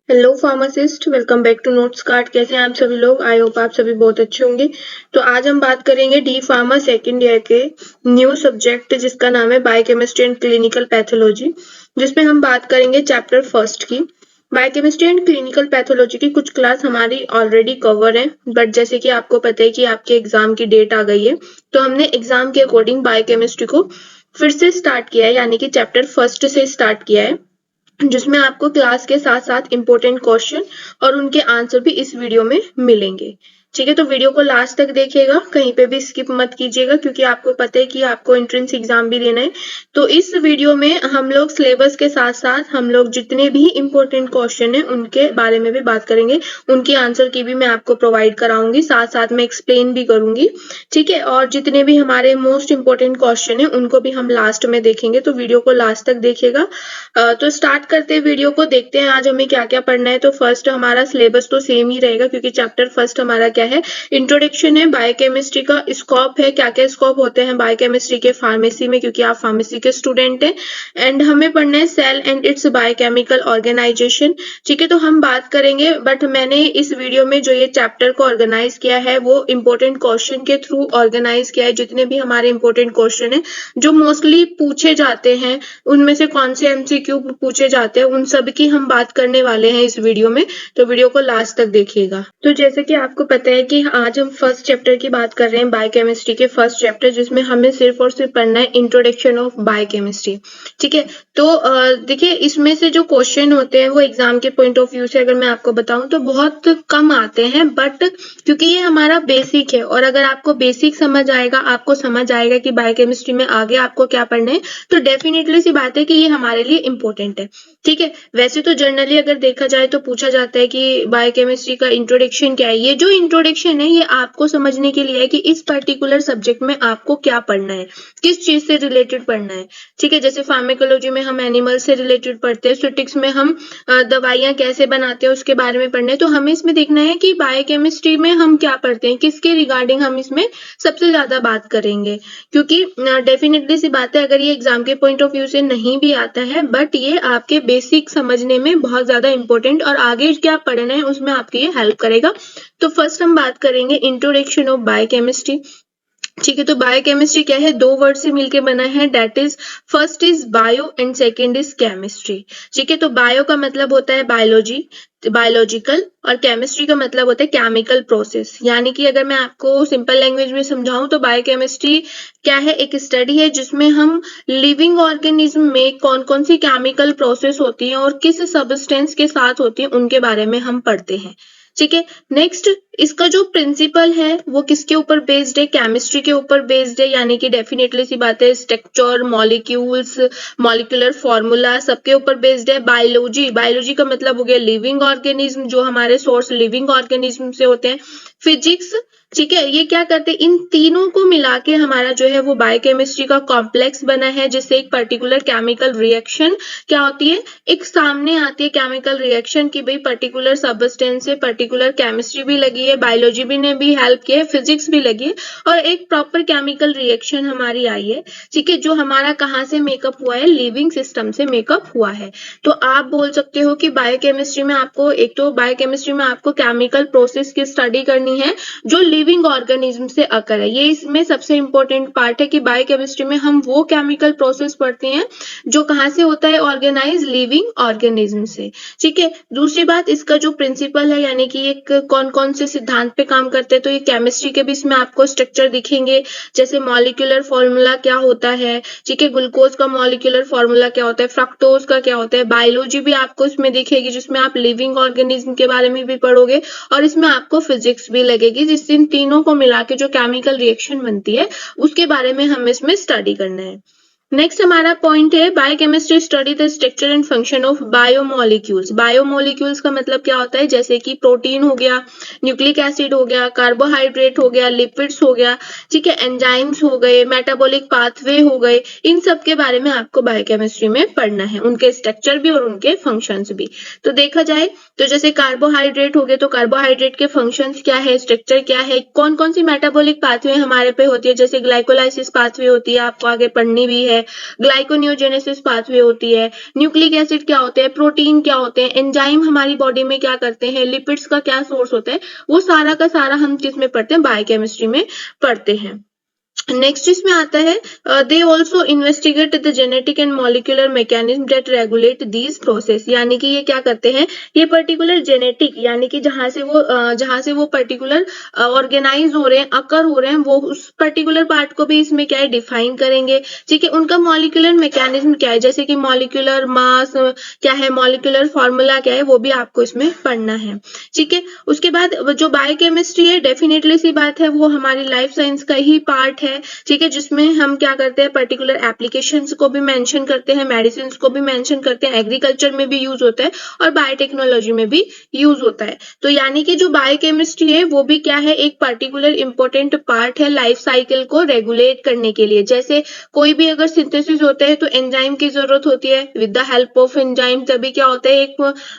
Hello pharmacist, welcome back to notes card. कैसे हैं आप सभी लोग? आई होप आप सभी बहुत अच्छे होंगे। तो आज हम बात करेंगे डी फार्मा सेकेंड ईयर के न्यू सब्जेक्ट जिसका नाम है बायोकेमिस्ट्री एंड क्लिनिकल पैथोलॉजी, जिसमें हम बात करेंगे चैप्टर फर्स्ट की। बायोकेमिस्ट्री एंड क्लिनिकल पैथोलॉजी की कुछ क्लास हमारी ऑलरेडी कवर है, बट जैसे कि आपको पता है कि आपके एग्जाम की डेट आ गई है, तो हमने एग्जाम के अकॉर्डिंग बायोकेमिस्ट्री को फिर से स्टार्ट किया है, यानी कि चैप्टर फर्स्ट से स्टार्ट किया है, जिसमें आपको क्लास के साथ साथ इम्पोर्टेंट क्वेश्चन और उनके आंसर भी इस वीडियो में मिलेंगे। ठीक है, तो वीडियो को लास्ट तक देखिएगा, कहीं पे भी स्किप मत कीजिएगा, क्योंकि आपको पता है कि आपको एंट्रेंस एग्जाम भी देना है। तो इस वीडियो में हम लोग सिलेबस के साथ साथ हम लोग जितने भी इम्पोर्टेंट क्वेश्चन है उनके बारे में भी बात करेंगे, उनकी आंसर की भी मैं आपको प्रोवाइड कराऊंगी, साथ साथ में एक्सप्लेन भी करूंगी। ठीक है, और जितने भी हमारे मोस्ट इम्पोर्टेंट क्वेश्चन है उनको भी हम लास्ट में देखेंगे, तो वीडियो को लास्ट तक देखिएगा। तो स्टार्ट करते हैं वीडियो को, देखते हैं आज हमें क्या क्या पढ़ना है। तो फर्स्ट हमारा सिलेबस तो सेम ही रहेगा, क्योंकि चैप्टर फर्स्ट हमारा क्या है, इंट्रोडक्शन है, बायोकेमिस्ट्री का स्कोप है, क्या क्या स्कोप होते हैं बायोकेमिस्ट्री के फार्मेसी में, क्योंकि आप फार्मेसी के स्टूडेंट हैं। एंड हमें पढ़ना है cell and its biochemical organisation. ठीक है, तो हम बात करेंगे, बट मैंने इस वीडियो में जो ये चैप्टर को ऑर्गेनाइज किया है वो इम्पोर्टेंट क्वेश्चन के थ्रू ऑर्गेनाइज किया है। जितने भी हमारे इम्पोर्टेंट क्वेश्चन है जो मोस्टली पूछे जाते हैं, उनमें से कौन से एमसीक्यू पूछे जाते हैं, उन सब की हम बात करने वाले हैं इस वीडियो में, तो वीडियो को लास्ट तक देखिएगा। तो जैसे कि आपको पता है कि आज हम फर्स्ट चैप्टर की बात कर रहे हैं, बायोकेमिस्ट्री के फर्स्ट चैप्टर, जिसमें हमें सिर्फ और सिर्फ पढ़ना है इंट्रोडक्शन ऑफ बायोकेमिस्ट्री। ठीक है, तो देखिए इसमें से जो क्वेश्चन होते हैं वो एग्जाम के पॉइंट ऑफ व्यू से अगर मैं आपको बताऊं तो बहुत कम आते हैं, बट क्योंकि ये हमारा बेसिक है, और अगर आपको बेसिक समझ आएगा, आपको समझ आएगा कि बायोकेमिस्ट्री में आगे आपको क्या पढ़ना है, तो डेफिनेटली सी बात है कि ये हमारे लिए इम्पोर्टेंट है। ठीक है, वैसे तो जनरली अगर देखा जाए तो पूछा जाता है कि बायोकेमिस्ट्री का इंट्रोडक्शन क्या है। ये जो इंट्रोडक्शन है ये आपको समझने के लिए है कि इस पर्टिकुलर सब्जेक्ट में आपको क्या पढ़ना है, किस चीज से रिलेटेड पढ़ना है। ठीक है, जैसे फार्मेकोलॉजी में हम एनिमल से रिलेटेड पढ़ते हैं, स्टैटिस्टिक्स में हम दवाइयां कैसे बनाते हैं उसके बारे में पढ़ना है। तो हमें इसमें देखना है कि बायोकेमिस्ट्री में हम क्या पढ़ते हैं, किसके रिगार्डिंग हम इसमें सबसे ज्यादा बात करेंगे, क्योंकि डेफिनेटली सी बात है अगर ये एग्जाम के पॉइंट ऑफ व्यू से नहीं भी आता है, बट ये आपके बेसिक समझने में बहुत ज्यादा इंपॉर्टेंट और आगे क्या पढ़ना है उसमें आपकी ये हेल्प करेगा। तो फर्स्ट हम बात करेंगे इंट्रोडक्शन ऑफ बायोकेमिस्ट्री। ठीक है, तो बायोकेमिस्ट्री क्या है, दो वर्ड से मिलके बना है, that is first is bio and second is chemistry. ठीक है, तो बायो का मतलब होता है बायोलॉजी, बायोलॉजिकल, और केमिस्ट्री का मतलब होता है केमिकल प्रोसेस। यानी कि अगर मैं आपको सिंपल लैंग्वेज में समझाऊं तो बायोकेमिस्ट्री क्या है, एक स्टडी है जिसमें हम लिविंग ऑर्गेनिज्म में कौन कौन सी केमिकल प्रोसेस होती है और किस सब्सटेंस के साथ होती है उनके बारे में हम पढ़ते हैं। ठीक है, नेक्स्ट इसका जो प्रिंसिपल है वो किसके ऊपर बेस्ड है, केमिस्ट्री के ऊपर बेस्ड है, यानी कि डेफिनेटली सी बात है स्ट्रक्चर, मॉलिक्यूल्स, मॉलिक्यूलर फॉर्मूला सबके ऊपर बेस्ड है। बायोलॉजी, बायोलॉजी का मतलब हो गया लिविंग ऑर्गेनिज्म, जो हमारे सोर्स लिविंग ऑर्गेनिज्म से होते हैं। फिजिक्स, ठीक है, ये क्या करते हैं, इन तीनों को मिला के हमारा जो है वो बायोकेमिस्ट्री का कॉम्प्लेक्स बना है, जिससे एक पर्टिकुलर केमिकल रिएक्शन क्या होती है, एक सामने आती है केमिकल रिएक्शन की भाई पर्टिकुलर सब्सटेंस से पर्टिकुलर केमिस्ट्री भी लगी है, बायोलॉजी भी ने भी हेल्प की है, फिजिक्स भी लगी है, और एक प्रॉपर केमिकल रिएक्शन हमारी आई है। ठीक है, जो हमारा कहाँ से मेकअप हुआ है, लिविंग सिस्टम से मेकअप हुआ है। तो आप बोल सकते हो कि बायोकेमिस्ट्री में आपको, एक तो बायोकेमिस्ट्री में आपको केमिकल प्रोसेस की स्टडी करनी है जो लिविंग ऑर्गेनिज्म से अकर है। ये इसमें सबसे इंपॉर्टेंट पार्ट है कि बायोकेमिस्ट्री में हम वो केमिकल प्रोसेस पढ़ते हैं जो कहाँ से होता है, ऑर्गेनाइज लिविंग ऑर्गेनिज्म से। ठीक है, दूसरी बात इसका जो प्रिंसिपल है, यानी कि एक कौन कौन से सिद्धांत पे काम करते हैं, तो ये केमिस्ट्री के भी इसमें आपको स्ट्रक्चर दिखेंगे, जैसे मॉलिक्यूलर फॉर्मूला क्या होता है, ठीक है, ग्लूकोज का मॉलिक्यूलर फॉर्मूला क्या होता है, फ्रक्टोज का क्या होता है। बायोलॉजी भी आपको इसमें दिखेगी जिसमें आप लिविंग ऑर्गेनिज्म के बारे में भी पढ़ोगे, और इसमें आपको फिजिक्स भी लगेगी, जिससे इन तीनों को मिला के जो केमिकल रिएक्शन बनती है उसके बारे में हमें इसमें स्टडी करना है। नेक्स्ट हमारा पॉइंट है biochemistry study the structure and function of biomolecules. Biomolecules का मतलब क्या होता है, जैसे कि प्रोटीन हो गया, न्यूक्लिक एसिड हो गया, कार्बोहाइड्रेट हो गया, लिपिड्स हो गया, ठीक है, एंजाइम्स हो गए, मेटाबॉलिक पाथवे हो गए, इन सब के बारे में आपको बायोकेमिस्ट्री में पढ़ना है, उनके स्ट्रक्चर भी और उनके फंक्शंस भी। तो देखा जाए तो जैसे कार्बोहाइड्रेट हो गए, तो कार्बोहाइड्रेट के फंक्शंस क्या है, स्ट्रक्चर क्या है, कौन कौन सी मेटाबॉलिक पाथवे हमारे पे होती है, जैसे ग्लाइकोलाइसिस पाथवे होती है, आपको आगे पढ़नी भी है, ग्लाइकोनियोजेनेसिस पाथवे होती है, न्यूक्लिक एसिड क्या होते हैं, प्रोटीन क्या होते हैं, एंजाइम हमारी बॉडी में क्या करते हैं, लिपिड्स का क्या सोर्स होता है, वो सारा का सारा हम किस में पढ़ते हैं, बायोकेमिस्ट्री में पढ़ते हैं। नेक्स्ट इसमें आता है they also investigate the genetic and molecular mechanism that regulate these process, यानी कि ये क्या करते हैं, ये पर्टिकुलर जेनेटिक यानी कि जहां से वो पर्टिकुलर ऑर्गेनाइज हो रहे हैं, अकर हो रहे हैं, वो उस पर्टिकुलर पार्ट को भी इसमें क्या है, डिफाइन करेंगे। ठीक है, उनका मॉलिक्यूलर मैकेनिज्म क्या है, जैसे कि मॉलिक्यूलर मास क्या है, मॉलिक्यूलर फॉर्मूला क्या है, वो भी आपको इसमें पढ़ना है। ठीक है, उसके बाद जो बायोकेमिस्ट्री है, डेफिनेटली सी बात है, वो हमारी लाइफ साइंस का ही पार्ट है। ठीक है, जिसमें हम क्या करते हैं, पर्टिकुलर एप्लीकेशंस को भी मेंशन करते हैं, मेडिसिन को भी मेंशन करते हैं, एग्रीकल्चर में भी यूज होता है और बायोटेक्नोलॉजी में भी यूज होता है। तो यानी कि जो बायोकेमिस्ट्री है वो भी क्या है, एक पर्टिकुलर इंपॉर्टेंट पार्ट है लाइफ साइकिल को रेगुलेट करने के लिए। जैसे कोई भी अगर सिंथेसिस होता है तो एंजाइम की जरूरत होती है, with the help of enzyme तभी क्या होता है,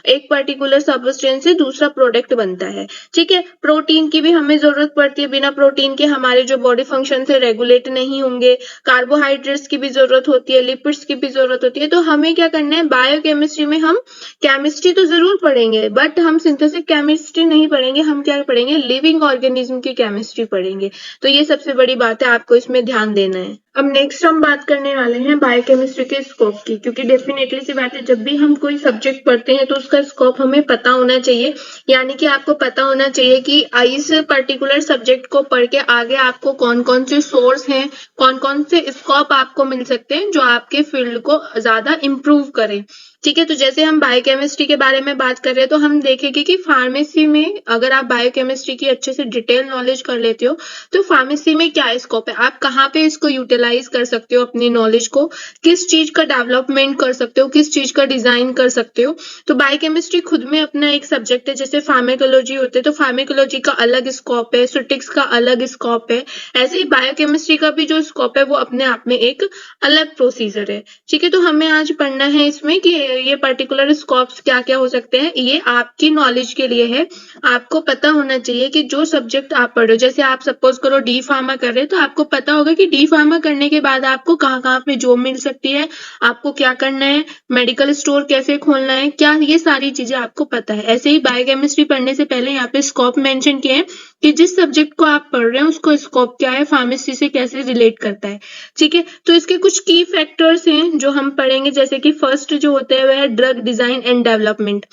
एक पर्टिकुलर सब्सटेंस से दूसरा प्रोडक्ट बनता है। ठीक है, प्रोटीन की भी हमें जरूरत पड़ती है, बिना प्रोटीन के हमारे जो बॉडी फंक्शन से रेगुलेट नहीं होंगे। कार्बोहाइड्रेट्स की भी जरूरत होती है, लिपिड्स की भी जरूरत होती है। तो हमें क्या करना है, बायोकेमिस्ट्री में हम केमिस्ट्री तो जरूर पढ़ेंगे, बट हम सिंथेटिक केमिस्ट्री नहीं पढ़ेंगे, हम क्या पढ़ेंगे, लिविंग ऑर्गेनिज्म की केमिस्ट्री पढ़ेंगे। तो ये सबसे बड़ी बात है, आपको इसमें ध्यान देना है। अब नेक्स्ट हम बात करने वाले हैं बायोकेमिस्ट्री के स्कोप की, क्योंकि डेफिनेटली सी बात है, जब भी हम कोई सब्जेक्ट पढ़ते हैं तो उसका स्कोप हमें पता होना चाहिए। यानी कि आपको पता होना चाहिए कि इस पर्टिकुलर सब्जेक्ट को पढ़ के आगे आपको कौन कौन से सोर्स हैं, कौन कौन से स्कोप आपको मिल सकते हैं जो आपके फील्ड को ज्यादा इम्प्रूव करें। ठीक है, तो जैसे हम बायोकेमिस्ट्री के बारे में बात कर रहे हैं तो हम देखेंगे कि फार्मेसी में अगर आप बायोकेमिस्ट्री की अच्छे से डिटेल नॉलेज कर लेते हो तो फार्मेसी में क्या स्कोप है, आप कहाँ पे इसको यूटिलाइज कर सकते हो, अपनी नॉलेज को किस चीज का डेवलपमेंट कर सकते हो, किस चीज का डिजाइन कर सकते हो। तो बायोकेमिस्ट्री खुद में अपना एक सब्जेक्ट है। जैसे फार्मेकोलॉजी होते हैं तो फार्मेकोलॉजी का अलग स्कोप है, स्टैटिस्टिक्स का अलग स्कोप है, ऐसे ही बायोकेमिस्ट्री का भी जो स्कोप है वो अपने आप में एक अलग प्रोसीजर है। ठीक है, तो हमें आज पढ़ना है इसमें कि ये पर्टिकुलर स्कोप्स क्या क्या हो सकते हैं, ये आपकी नॉलेज के लिए है। आपको पता होना चाहिए कि जो सब्जेक्ट आप पढ़ रहे हो, जैसे आप सपोज करो डी फार्मा कर रहे हैं तो आपको पता होगा कि डी फार्मा करने के बाद आपको कहाँ कहाँ पे जॉब मिल सकती है, आपको क्या करना है, मेडिकल स्टोर कैसे खोलना है, क्या ये सारी चीजें आपको पता है। ऐसे ही बायोकेमिस्ट्री पढ़ने से पहले यहाँ पे स्कोप मेंशन किए हैं कि जिस सब्जेक्ट को आप पढ़ रहे हैं उसको स्कोप क्या है, फार्मेसी से कैसे रिलेट करता है। ठीक है, तो इसके कुछ की फैक्टर्स हैं जो हम पढ़ेंगे। जैसे कि फर्स्ट जो होता है वह है drug design and development.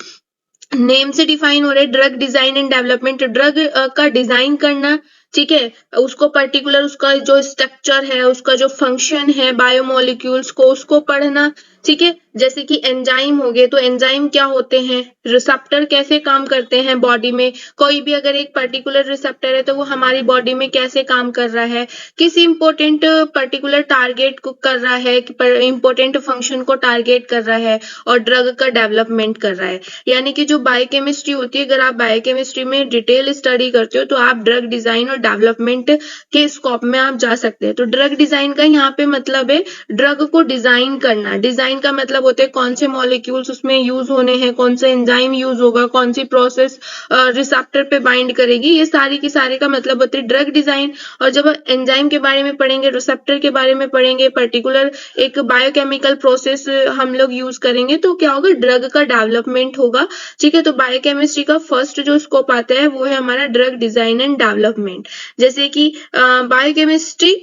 Name से डिफाइन हो रहा है drug design and development, drug का डिजाइन करना। ठीक है, उसको पर्टिकुलर उसका जो स्ट्रक्चर है, उसका जो फंक्शन है, बायोमोलिक्यूल्स को उसको पढ़ना। ठीक है, जैसे कि एंजाइम हो गए तो एंजाइम क्या होते हैं, रिसेप्टर कैसे काम करते हैं बॉडी में, कोई भी अगर एक पर्टिकुलर रिसेप्टर है तो वो हमारी बॉडी में कैसे काम कर रहा है, किस इंपॉर्टेंट पर्टिकुलर टारगेट को कर रहा है, इंपॉर्टेंट फंक्शन को टारगेट कर रहा है और ड्रग का डेवलपमेंट कर रहा है। यानी कि जो बायोकेमिस्ट्री होती है, अगर आप बायोकेमिस्ट्री में डिटेल स्टडी करते हो तो आप ड्रग डिजाइन और डेवलपमेंट के स्कोप में आप जा सकते हैं। तो ड्रग डिजाइन का यहाँ पे मतलब है ड्रग को डिजाइन करना। डिजाइन का मतलब होता है कौन से मॉलिक्यूल्स उसमें यूज होने हैं, कौन सा एंजाइम यूज होगा, कौन सी प्रोसेस रिसेप्टर पे बाइंड करेगी, ये सारी की सारी का मतलब होता है ड्रग डिजाइन। और जब एंजाइम के बारे में पढ़ेंगे, रिसेप्टर के बारे में पढ़ेंगे, पर्टिकुलर एक बायोकेमिकल प्रोसेस हम लोग यूज करेंगे तो क्या होगा, ड्रग का डेवलपमेंट होगा। ठीक है, तो बायोकेमिस्ट्री का फर्स्ट जो स्कोप आता है वो है हमारा ड्रग डिजाइन एंड डेवलपमेंट। जैसे कि biochemistry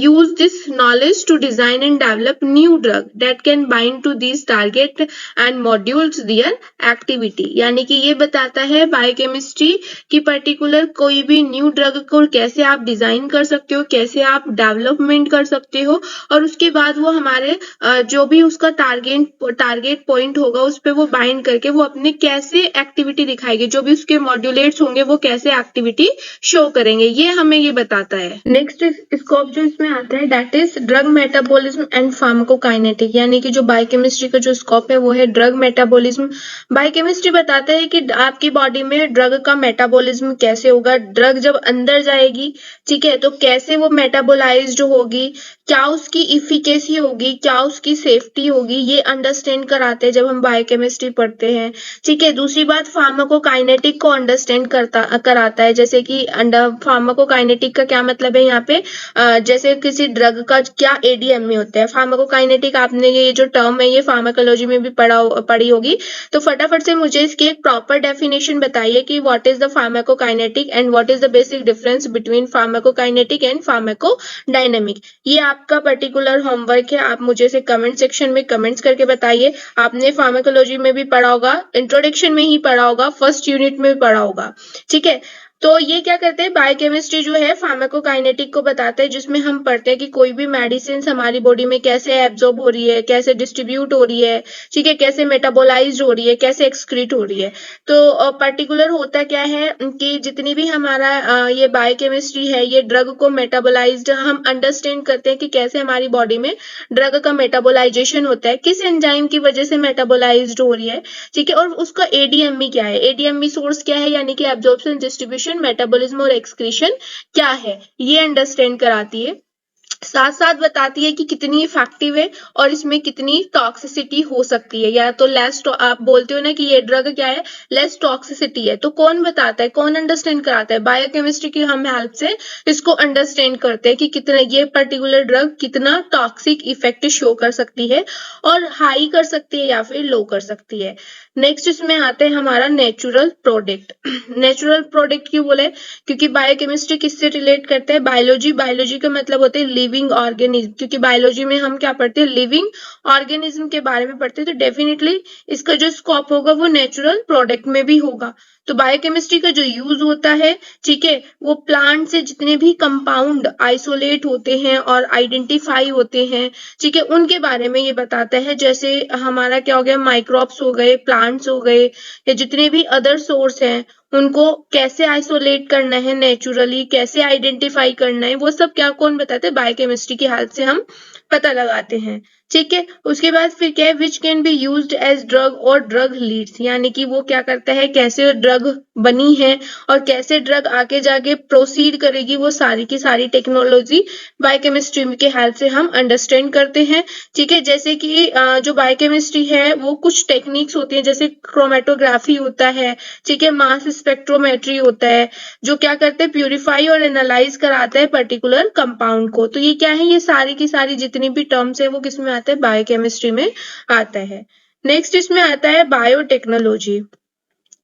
use this knowledge to design and develop new drug that can bind to these target and modules their activity। यानी कि ये बताता है बायोकेमिस्ट्री की पर्टिकुलर कोई भी न्यू ड्रग को कैसे आप डिजाइन कर सकते हो, कैसे आप डेवलपमेंट कर सकते हो, और उसके बाद वो हमारे जो भी उसका टारगेट पॉइंट होगा उस पर वो बाइंड करके वो अपने कैसे एक्टिविटी दिखाएगी, जो भी उसके मॉड्यूलेट्स होंगे वो कैसे एक्टिविटी शो करेंगे, ये हमें ये बताता है। नेक्स्ट स्कोप जो इसमें आता है that is drug metabolism and pharmacokinetic. यानी कि जो बायोकेमिस्ट्री का जो स्कोप है वो है ड्रग मेटाबॉलिज्म। बायोकेमिस्ट्री बताता है कि आपकी बॉडी में ड्रग का मेटाबॉलिज्म कैसे होगा, ड्रग जब अंदर जाएगी, ठीक है, तो कैसे वो मेटाबोलाइज्ड होगी, क्या उसकी इफिकेसी होगी, क्या उसकी सेफ्टी होगी, ये अंडरस्टैंड कराते हैं जब हम बायोकेमिस्ट्री पढ़ते हैं। ठीक है, दूसरी बात फार्माकोकाइनेटिक को अंडरस्टैंड कराता है। जैसे कि फार्माकोकाइनेटिक का क्या मतलब है यहाँ पे, जैसे किसी ड्रग का क्या एडीएमई होता है, फार्माकोकाइनेटिक आपने ये जो टर्म है ये फार्माकोलॉजी में भी पढ़ी होगी। तो फटाफट से मुझे इसकी एक प्रॉपर डेफिनेशन बताइए कि what is the pharmacokinetic and what is the basic difference between pharmacokinetic and pharmacodynamic. ये आपका पर्टिकुलर होमवर्क है, आप मुझे से कमेंट सेक्शन में कमेंट्स करके बताइए। आपने फार्माकोलॉजी में भी पढ़ा होगा, इंट्रोडक्शन में ही पढ़ा होगा, फर्स्ट यूनिट में भी पढ़ा होगा, ठीक है। तो ये क्या करते हैं, बायोकेमिस्ट्री जो है फार्माकोकाइनेटिक को बताते हैं, जिसमें हम पढ़ते हैं कि कोई भी मेडिसिन हमारी बॉडी में कैसे एब्जॉर्ब हो रही है, कैसे डिस्ट्रीब्यूट हो रही है, ठीक है, कैसे मेटाबोलाइज हो रही है, कैसे एक्सक्रीट हो रही है। तो पर्टिकुलर होता क्या है कि जितनी भी हमारा ये बायोकेमिस्ट्री है, ये ड्रग को मेटाबोलाइज्ड हम अंडरस्टैंड करते हैं कि कैसे हमारी बॉडी में ड्रग का मेटाबोलाइजेशन होता है, किस एंजाइम की वजह से मेटाबोलाइज्ड हो रही है, ठीक है, और उसका एडीएमई क्या है, एडीएमई सोर्स क्या है, यानी कि एब्जॉर्प्शन, डिस्ट्रीब्यूशन, मेटाबॉलिज्म और एक्सक्रीशन क्या है, ये अंडरस्टैंड कराती है। साथ साथ बताती है कि कितनी इफेक्टिव है और इसमें कितनी टॉक्सिसिटी हो सकती है, या तो लेस, आप बोलते हो ना कि ये ड्रग क्या है, लेस टॉक्सिसिटी है, तो कौन बताता है, कौन अंडरस्टैंड कराता है, बायोकेमिस्ट्री की हम हेल्प से इसको अंडरस्टैंड करते हैं कि कितना ये पर्टिकुलर ड्रग कितना टॉक्सिक इफेक्ट शो कर सकती है, और हाई कर सकती है या फिर लो कर सकती है। नेक्स्ट इसमें आता है हमारा नेचुरल प्रोडक्ट। नेचुरल प्रोडक्ट क्यों बोले, क्योंकि बायोकेमिस्ट्री किससे रिलेट करते हैं, बायोलॉजी, बायोलॉजी का मतलब होता है लिविंग ऑर्गेनिज्म, क्योंकि बायोलॉजी में हम क्या पढ़ते हैं, लिविंग ऑर्गेनिज्म के बारे में पढ़ते हैं, तो डेफिनेटली इसका जो स्कोप होगा वो नेचुरल प्रोडक्ट में भी होगा। तो बायोकेमिस्ट्री का जो यूज होता है, ठीक है, वो प्लांट से जितने भी कंपाउंड आइसोलेट होते हैं और आइडेंटिफाई होते हैं, ठीक है, उनके बारे में ये बताता है। जैसे हमारा क्या हो गया, माइक्रोब्स हो गए, प्लांट्स हो गए, या जितने भी अदर सोर्स हैं, उनको कैसे आइसोलेट करना है नेचुरली, कैसे आइडेंटिफाई करना है, वो सब क्या कौन बताते हैं, बायोकेमिस्ट्री की हेल्प से हम पता लगाते हैं, ठीक है। उसके बाद फिर क्या है, which can be used as drug और ड्रग लीड्स, यानी कि वो क्या करता है, कैसे ड्रग बनी है और कैसे ड्रग आगे जाके प्रोसीड करेगी, वो सारी की सारी टेक्नोलॉजी बायोकेमिस्ट्री के हेल्प से हम अंडरस्टैंड करते हैं, ठीक है। जैसे कि जो बायोकेमिस्ट्री है वो कुछ टेक्निक्स होती है, जैसे क्रोमेटोग्राफी होता है, ठीक है, मास स्पेक्ट्रोमेट्री होता है, जो क्या करते हैं, प्यूरिफाई और एनालाइज कराता है पर्टिकुलर कंपाउंड को। तो ये क्या है, ये सारी की सारी जितनी भी टर्म्स है वो किसमें आता है, बायोकेमिस्ट्री में आता है। नेक्स्ट इसमें आता है बायोटेक्नोलॉजी।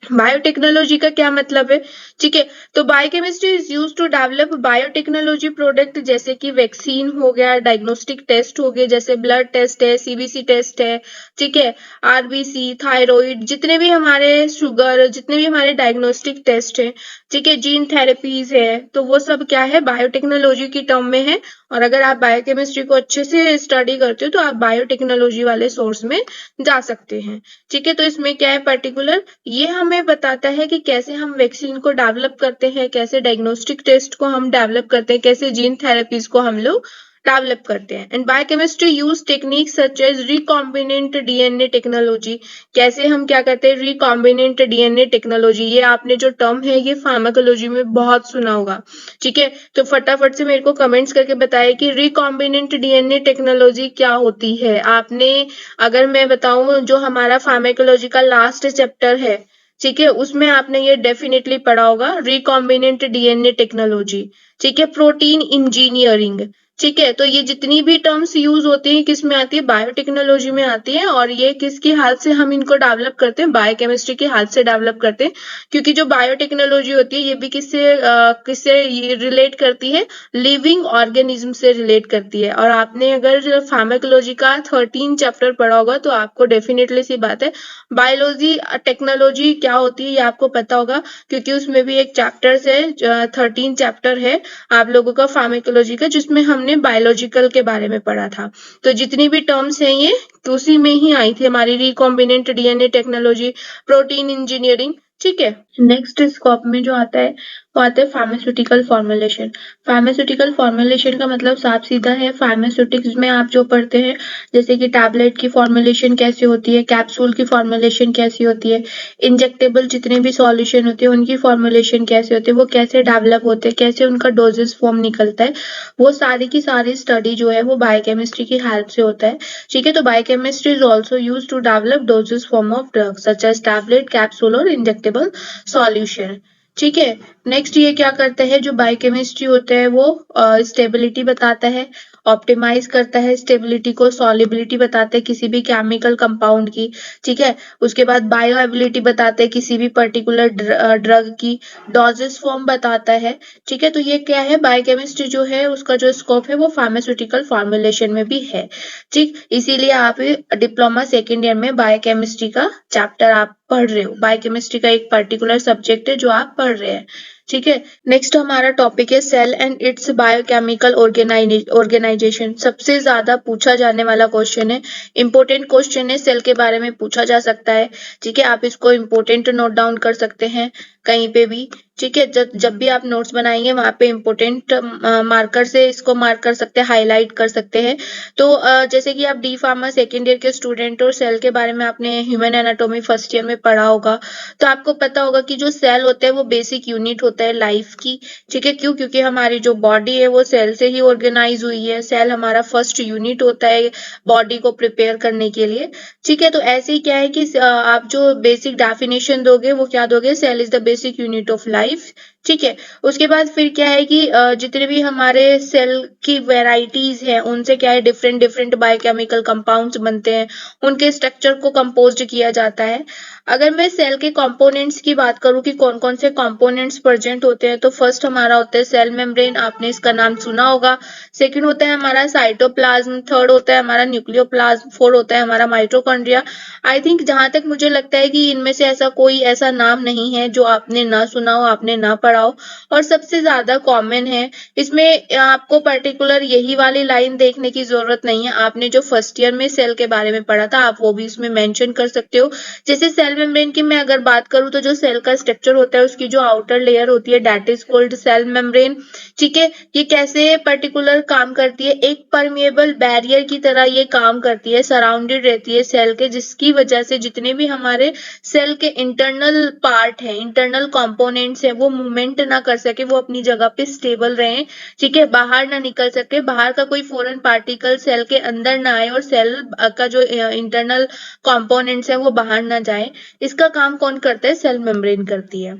बायोटेक्नोलॉजी का क्या मतलब है, ठीक है, तो biochemistry is used to develop biotechnology product, जैसे कि वैक्सीन हो गया, डायग्नोस्टिक टेस्ट हो गए, जैसे ब्लड टेस्ट है, सीबीसी टेस्ट है, ठीक है, आरबीसी, थायराइड, जितने भी हमारे शुगर, जितने भी हमारे डायग्नोस्टिक टेस्ट है, ठीक है, जीन थेरेपीज है, तो वो सब क्या है, बायोटेक्नोलॉजी की टर्म में है। और अगर आप बायोकेमिस्ट्री को अच्छे से स्टडी करते हो तो आप बायोटेक्नोलॉजी वाले सोर्स में जा सकते हैं, ठीक है। तो इसमें क्या है पर्टिकुलर, ये हमें बताता है कि कैसे हम वैक्सीन को डेवलप करते हैं, कैसे डायग्नोस्टिक टेस्ट को हम डेवलप करते हैं, कैसे जीन थेरेपीज को हम लोग डेवलप करते हैं। And biochemistry use techniques such as recombinant DNA technology, कैसे हम क्या करते हैं, रिकॉम्बिनेंट डीएनए टेक्नोलॉजी, ये आपने जो टर्म है ये फार्माकोलॉजी में बहुत सुना होगा, ठीक है। तो फटाफट से मेरे को कमेंट्स करके बताइए कि रिकॉम्बिनेंट डीएनए टेक्नोलॉजी क्या होती है। आपने, अगर मैं बताऊं, जो हमारा फार्माकोलॉजी का लास्ट चैप्टर है, ठीक है, उसमें आपने ये डेफिनेटली पढ़ा होगा, रिकॉम्बिनेंट डीएनए टेक्नोलॉजी, ठीक है, प्रोटीन इंजीनियरिंग, ठीक है। तो ये जितनी भी टर्म्स यूज होती है किस में आती है, बायोटेक्नोलॉजी में आती है, और ये किसकी हाथ से हम इनको डेवलप करते हैं, बायोकेमिस्ट्री के हाथ से डेवलप करते हैं। क्योंकि जो बायोटेक्नोलॉजी होती है ये भी किससे रिलेट करती है, लिविंग ऑर्गेनिज्म से रिलेट करती है। और आपने अगर फार्माकोलॉजी का 13 चैप्टर पढ़ा होगा तो आपको डेफिनेटली सी बात है बायोलॉजी टेक्नोलॉजी क्या होती है ये आपको पता होगा, क्योंकि उसमें भी एक चैप्टर है, 13 चैप्टर है आप लोगों का फार्माकोलॉजी का, जिसमें हमने बायोलॉजिकल के बारे में पढ़ा था। तो जितनी भी टर्म्स हैं ये तो उसी में ही आई थी हमारी, recombinant DNA technology, protein engineering, ठीक है। नेक्स्ट स्कोप में जो आता है वो आता है फार्मास्यूटिकल फॉर्मुलेशन। फार्मास्यूटिकल फॉर्मुलेशन का मतलब साफ सीधा है, फार्मास्यूटिक्स में आप जो पढ़ते हैं, जैसे कि टैबलेट की फॉर्मुलेशन कैसे होती है, कैप्सूल की फॉर्मुलेशन कैसी होती है, इंजेक्टेबल जितने भी सॉल्यूशन होते हैं उनकी फॉर्मुलेशन कैसे होती है, वो कैसे डेवलप होते हैं, कैसे उनका डोजेस फॉर्म निकलता है, वो सारी की सारी स्टडी जो है वो बायोकेमिस्ट्री की हेल्प से होता है, ठीक है। तो biochemistry is also use to develop doses form of drugs such as tablet, capsule और इंजेक्टेबल सॉल्यूशन, ठीक है। नेक्स्ट ये क्या करता है, जो बायोकेमिस्ट्री होता है वो स्टेबिलिटी बताता है, ऑप्टिमाइज करता है स्टेबिलिटी को, सॉल्युबिलिटी बताता है किसी भी केमिकल कंपाउंड की। ठीक है। उसके बाद बायोएबिलिटी बताता है किसी भी पर्टिकुलर ड्रग की, डोजेस फॉर्म बताता है। ठीक है। तो ये क्या है, बायोकेमिस्ट्री जो है उसका जो स्कोप है वो फार्मास्यूटिकल फॉर्मुलेशन में भी है। ठीक, इसीलिए आप डिप्लोमा सेकेंड ईयर में बायोकेमिस्ट्री का चैप्टर आप पढ़ रहे हो। बायोकेमिस्ट्री का एक पर्टिकुलर सब्जेक्ट है जो आप पढ़ रहे हैं। ठीक है। नेक्स्ट हमारा टॉपिक है cell and its biochemical organisation. सबसे ज्यादा पूछा जाने वाला क्वेश्चन है, इंपॉर्टेंट क्वेश्चन है, सेल के बारे में पूछा जा सकता है। ठीक है, आप इसको इंपॉर्टेंट नोट डाउन कर सकते हैं कहीं पे भी। ठीक है, जब भी आप नोट्स बनाएंगे वहां पे इंपॉर्टेंट मार्कर से इसको मार्क कर सकते हैं, हाईलाइट कर सकते हैं। तो जैसे कि आप डी फार्मा सेकेंड ईयर के स्टूडेंट और सेल के बारे में आपने ह्यूमन एनाटॉमी फर्स्ट ईयर में पढ़ा होगा, तो आपको पता होगा कि जो सेल होता है वो बेसिक यूनिट होता है लाइफ की। ठीक है, क्यों? क्योंकि हमारी जो बॉडी है वो सेल से ही ऑर्गेनाइज हुई है। सेल हमारा फर्स्ट यूनिट होता है बॉडी को प्रिपेयर करने के लिए। ठीक है, तो ऐसे ही क्या है कि आप जो बेसिक डेफिनेशन दोगे वो क्या दोगे, cell is the basic unit of life. ठीक है। उसके बाद फिर क्या है कि जितने भी हमारे सेल की वेराइटीज हैं उनसे क्या है, डिफरेंट डिफरेंट बायोकेमिकल कंपाउंड्स बनते हैं, उनके स्ट्रक्चर को कंपोज्ड किया जाता है। अगर मैं सेल के कंपोनेंट्स की बात करूं कि कौन कौन से कंपोनेंट्स प्रेजेंट होते हैं, तो फर्स्ट हमारा होता है सेल मेम्ब्रेन, आपने इसका नाम सुना होगा। सेकंड होता है हमारा साइटोप्लाज्म, थर्ड होता है हमारा न्यूक्लियोप्लाज्म, फोर्थ होता है हमारा माइटोकॉन्ड्रिया। आई थिंक जहां तक मुझे लगता है कि इनमें से ऐसा कोई ऐसा नाम नहीं है जो आपने ना सुना हो, आपने ना पढ़ा हो, और सबसे ज्यादा कॉमन है। इसमें आपको पर्टिकुलर यही वाली लाइन देखने की जरूरत नहीं है, आपने जो फर्स्ट ईयर में सेल के बारे में पढ़ा था आप वो भी इसमें मेंशन कर सकते हो। जैसे सेल मेम्ब्रेन की मैं अगर बात करूं, तो जो सेल का स्ट्रक्चर होता है उसकी जो आउटर लेयर होती है that is called cell membrane. ठीक है, ये कैसे पर्टिकुलर काम करती है, एक परमिएबल बैरियर की तरह ये काम करती है, सराउंडेड रहती है सेल के, जिसकी वजह से जितने भी हमारे सेल के इंटरनल पार्ट है, इंटरनल कंपोनेंट्स है, वो मूवमेंट ना कर सके, वो अपनी जगह पे स्टेबल रहे। ठीक है, बाहर ना निकल सके, बाहर का कोई फॉरेन पार्टिकल सेल के अंदर ना आए और सेल का जो इंटरनल कंपोनेंट्स है वो बाहर ना जाए। इसका काम कौन करता है, सेल मेम्ब्रेन करती है।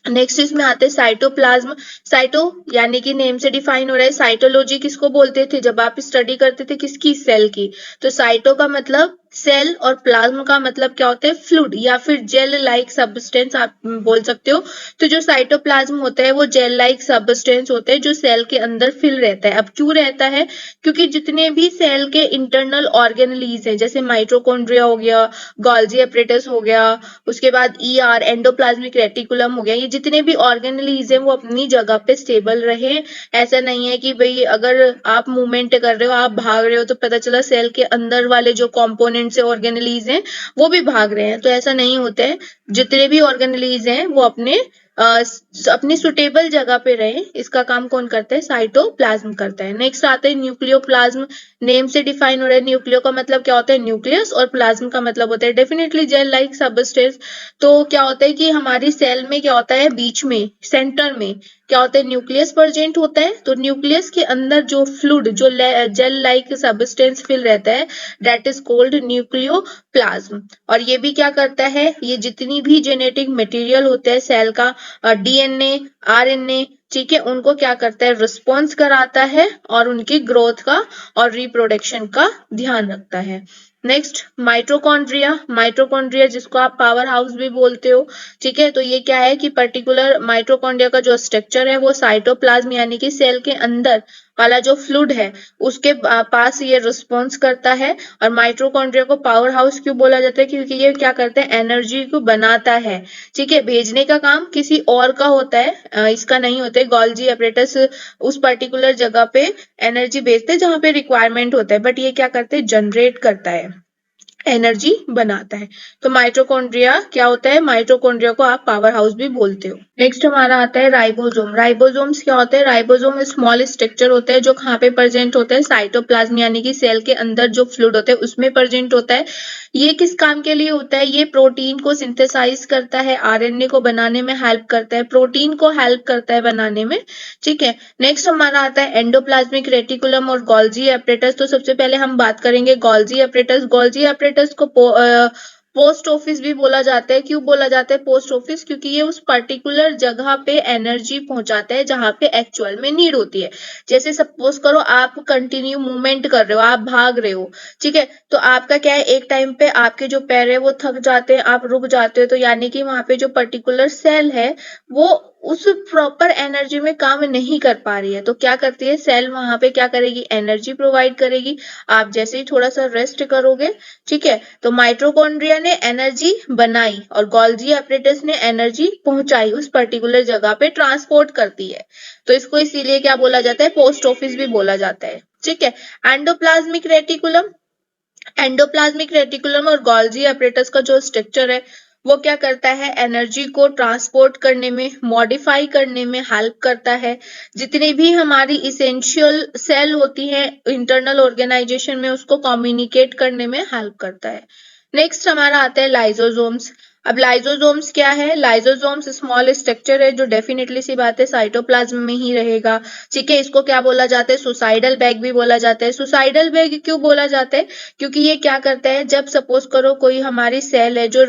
नेक्स्ट इसमें आते हैं साइटोप्लाज्म। साइटो यानी कि नेम से डिफाइन हो रहा है, साइटोलॉजी किसको बोलते थे जब आप स्टडी करते थे, किसकी, सेल की। तो साइटो का मतलब सेल और प्लाज्म का मतलब क्या होता है, फ्लूइड या फिर जेल लाइक सब्सटेंस आप बोल सकते हो। तो जो साइटोप्लाज्म होता है वो जेल लाइक सब्सटेंस होता है जो सेल के अंदर फिल रहता है। अब क्यों रहता है, क्योंकि जितने भी सेल के इंटरनल ऑर्गेनलीज हैं, जैसे माइटोकॉन्ड्रिया हो गया, गोल्जी एपरेटस हो गया, उसके बाद ईआर एंडोप्लाज्मिक रेटिकुलम हो गया, ये जितने भी ऑर्गेनलीज हैं वो अपनी जगह पे स्टेबल रहे। ऐसा नहीं है कि भाई अगर आप मूवमेंट कर रहे हो, आप भाग रहे हो, तो पता चला सेल के अंदर वाले जो कंपोनेंट्स है, ऑर्गेनलीज हैं, वो भी भाग रहे हैं, तो ऐसा नहीं होता है। जितने भी ऑर्गेनलीज हैं वो अपनी सुटेबल जगह पे रहे, इसका काम कौन करता है, साइटोप्लाज्म करता है। नेक्स्ट आता है न्यूक्लियोप्लाज्म। नेम से डिफाइन हो रहा है, न्यूक्लियो का मतलब क्या होता है, न्यूक्लियस, और प्लाज्म का मतलब होता है डेफिनेटली जेल लाइक सबस्टेंस। तो क्या होता है कि हमारी सेल में क्या होता है, बीच में सेंटर में क्या होता है, न्यूक्लियस प्रेजेंट होता है। तो न्यूक्लियस के अंदर जो फ्लूइड, जो जेल लाइक सबस्टेंस फिल रहता है, दैट इज कॉल्ड न्यूक्लियोप्लाज्म। और ये भी क्या करता है, ये जितनी भी जेनेटिक मटेरियल होता है सेल का, डीएनए, आरएनए, ठीक है, उनको क्या करता है, रिस्पॉन्स कराता है और उनकी ग्रोथ का और रिप्रोडक्शन का ध्यान रखता है। Next mitochondria. माइटोकॉन्ड्रिया जिसको आप पावर हाउस भी बोलते हो। ठीक है, तो ये क्या है कि पर्टिकुलर माइटोकॉन्ड्रिया का जो स्ट्रक्चर है वो साइटोप्लाज्म यानी कि सेल के अंदर वाला जो फ्लूइड है उसके पास ये रिस्पॉन्स करता है। और माइटोकॉन्ड्रिया को पावर हाउस क्यों बोला जाता है, क्योंकि ये क्या करते हैं, एनर्जी को बनाता है। ठीक है, भेजने का काम किसी और का होता है, इसका नहीं होता है। गोल्जी एपरेटस उस पर्टिकुलर जगह पे एनर्जी भेजते हैं जहां पे रिक्वायरमेंट होता है, बट ये क्या करते हैं, जनरेट करता है, एनर्जी बनाता है। तो माइटोकॉन्ड्रिया क्या होता है, माइटोकॉन्ड्रिया को आप पावर हाउस भी बोलते हो। नेक्स्ट हमारा आता है राइबोसोम। राइबोसोम्स क्या होते हैं, राइबोसोम स्मॉल स्ट्रक्चर होता है जो कहाँ पे प्रेजेंट होता है, साइटोप्लाज्म यानी कि सेल के अंदर जो फ्लूइड होता है उसमें प्रेजेंट होता है। ये किस काम के लिए होता है, ये प्रोटीन को सिंथेसाइज करता है, आरएनए को बनाने में हेल्प करता है, प्रोटीन को हेल्प करता है बनाने में। ठीक है, नेक्स्ट हमारा आता है एंडोप्लाज्मिक रेटिकुलम और गोल्जी एपरेटस। तो सबसे पहले हम बात करेंगे गोल्जी एपरेटस। गोल्जी एपरेटस को पोस्ट ऑफिस भी बोला जाता है। क्यों बोला जाता है पोस्ट ऑफिस? क्योंकि ये उस पर्टिकुलर जगह पे एनर्जी पहुंचाता है जहां पे एक्चुअल में नीड होती है। जैसे सपोज करो आप कंटिन्यू मूवमेंट कर रहे हो, आप भाग रहे हो, ठीक है, तो आपका क्या है, एक टाइम पे आपके जो पैर है वो थक जाते हैं, आप रुक जाते हो, तो यानी कि वहां पे जो पर्टिकुलर सेल है वो उस प्रॉपर एनर्जी में काम नहीं कर पा रही है। तो क्या करती है सेल, वहां पे क्या करेगी, एनर्जी प्रोवाइड करेगी। आप जैसे ही थोड़ा सा रेस्ट करोगे, ठीक है, तो माइटोकॉन्ड्रिया ने एनर्जी बनाई और गोल्जी एपरेटस ने एनर्जी पहुंचाई, उस पर्टिकुलर जगह पे ट्रांसपोर्ट करती है। तो इसको इसीलिए क्या बोला जाता है, पोस्ट ऑफिस भी बोला जाता है, ठीक है। एंडोप्लाज्मिक रेटिकुलम, एंडोप्लाज्मिक रेटिकुलम और गोल्जी एपरेटस का जो स्ट्रक्चर है वो क्या करता है, एनर्जी को ट्रांसपोर्ट करने में, मॉडिफाई करने में हेल्प करता है। जितनी भी हमारी इसेंशियल सेल होती है इंटरनल ऑर्गेनाइजेशन में, उसको कम्युनिकेट करने में हेल्प करता है। नेक्स्ट हमारा आता है लाइजोसोम्स। अब लाइजोसोम्स क्या है, लाइजोसोम्स स्मॉल स्ट्रक्चर है जो डेफिनेटली सी बात है साइटोप्लाज्म में ही रहेगा, ठीक है। इसको क्या बोला जाता है, सुसाइडल बैग भी बोला जाता है। सुसाइडल बैग क्यों बोला जाता है, क्योंकि ये क्या करता है, जब सपोज करो कोई हमारी सेल है जो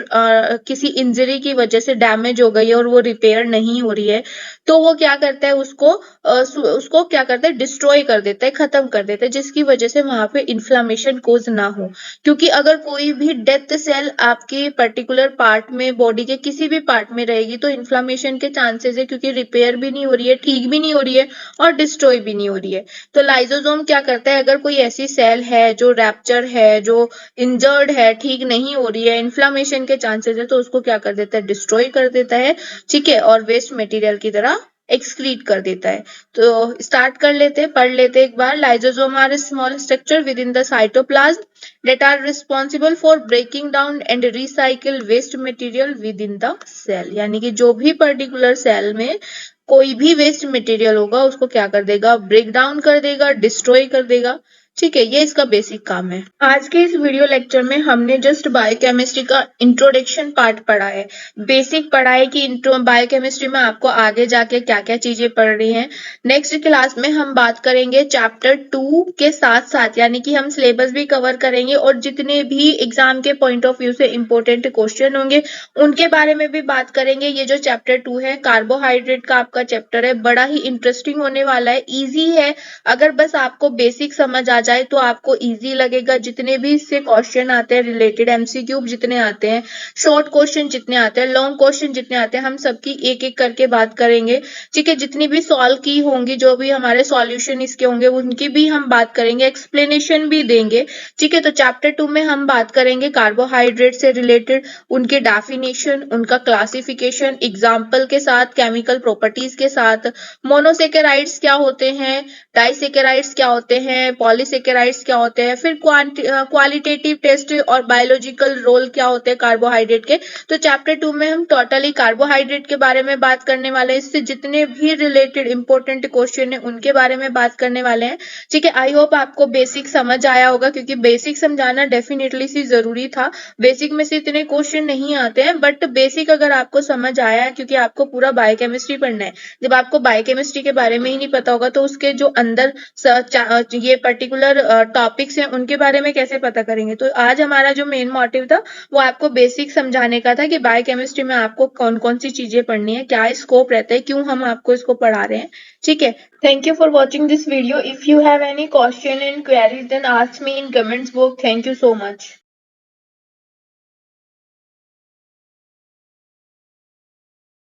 किसी इंजरी की वजह से डैमेज हो गई है और वो रिपेयर नहीं हो रही है, तो वो क्या करता है, उसको क्या करता है, डिस्ट्रॉय कर देता है, खत्म कर देता है, जिसकी वजह से वहां पे इन्फ्लामेशन कोज ना हो। क्योंकि अगर कोई भी डेथ सेल आपके पर्टिकुलर पार्ट में, बॉडी के किसी भी पार्ट में रहेगी, तो इन्फ्लामेशन के चांसेस है, क्योंकि रिपेयर भी नहीं हो रही है, ठीक भी नहीं हो रही है और डिस्ट्रॉय भी नहीं हो रही है। तो लाइजोसोम क्या करता है, अगर कोई ऐसी सेल है जो रैप्चर है, जो इंजर्ड है, ठीक नहीं हो रही है, इन्फ्लामेशन के चांसेस है, तो उसको क्या कर देता है, डिस्ट्रॉय कर देता है, ठीक है, और वेस्ट मटेरियल की तरह एक्सक्रीट कर देता है। तो स्टार्ट कर लेते, पढ़ लेते एक बार। Lysosome are small structure within the cytoplasm that are responsible for breaking down and recycle waste material within the cell। यानी कि जो भी पर्टिकुलर सेल में कोई भी वेस्ट मटेरियल होगा उसको क्या कर देगा, ब्रेक डाउन कर देगा, डिस्ट्रॉय कर देगा, ठीक है, ये इसका बेसिक काम है। आज के इस वीडियो लेक्चर में हमने जस्ट बायोकेमिस्ट्री का इंट्रोडक्शन पार्ट पढ़ा है, बेसिक पढ़ा है कि बायोकेमिस्ट्री में आपको आगे जाके क्या क्या चीजें पढ़ रही हैं। नेक्स्ट क्लास में हम बात करेंगे चैप्टर 2 के साथ साथ, यानी कि हम सिलेबस भी कवर करेंगे और जितने भी एग्जाम के पॉइंट ऑफ व्यू से इंपॉर्टेंट क्वेश्चन होंगे उनके बारे में भी बात करेंगे। ये जो चैप्टर 2 है कार्बोहाइड्रेट का आपका चैप्टर है, बड़ा ही इंटरेस्टिंग होने वाला है, इजी है। अगर बस आपको बेसिक समझ आ जाए तो आपको इजी लगेगा। जितने भी इससे क्वेश्चन आते हैं रिलेटेड, एमसीक्यू जितने आते हैं, शॉर्ट क्वेश्चन जितने आते हैं, लॉन्ग क्वेश्चन जितने आते हैं, हम सबकी एक एक करके बात करेंगे, ठीक है। जितनी भी सॉल्व की होंगी, जो भी हमारे सॉल्यूशन इसके होंगे उनकी भी हम बात करेंगे, एक्सप्लेनेशन भी देंगे, ठीक है। तो चैप्टर 2 में हम बात करेंगे कार्बोहाइड्रेट से रिलेटेड, उनके डेफिनेशन, उनका क्लासिफिकेशन, एग्जाम्पल के साथ, केमिकल प्रॉपर्टीज के साथ, मोनोसेकेराइड्स क्या होते हैं, डाइसेकेराइड्स क्या होते हैं, पॉलीसेकेराइड्स क्या होते हैं, फिर क्वालिटेटिव टेस्ट और बायोलॉजिकल रोल क्या होते हैं कार्बोहाइड्रेट के। तो चैप्टर 2 में हम टोटली कार्बोहाइड्रेट के बारे में बात करने वाले हैं, इससे जितने भी रिलेटेड इंपॉर्टेंट क्वेश्चन है उनके बारे में बात करने वाले हैं, ठीक है। आई होप आपको बेसिक समझ आया होगा, क्योंकि बेसिक समझाना डेफिनेटली सी जरूरी था। बेसिक में से इतने क्वेश्चन नहीं आते हैं, बट बेसिक अगर आपको समझ आया है, क्योंकि आपको पूरा बायोकेमिस्ट्री पढ़ना है, जब आपको बायोकेमिस्ट्री के बारे में ही नहीं पता होगा तो उसके जो अंदर ये पर्टिकुलर टॉपिक्स हैं उनके बारे में कैसे पता करेंगे। तो आज हमारा जो मेन मोटिव था वो आपको बेसिक समझाने का था कि बायोकेमिस्ट्री में आपको कौन कौन सी चीजें पढ़नी है, क्या स्कोप रहता है, क्यों हम आपको इसको पढ़ा रहे हैं, ठीक है। Thank you for watching this video. If you have any question and queries then ask me in comments box. Thank you so much.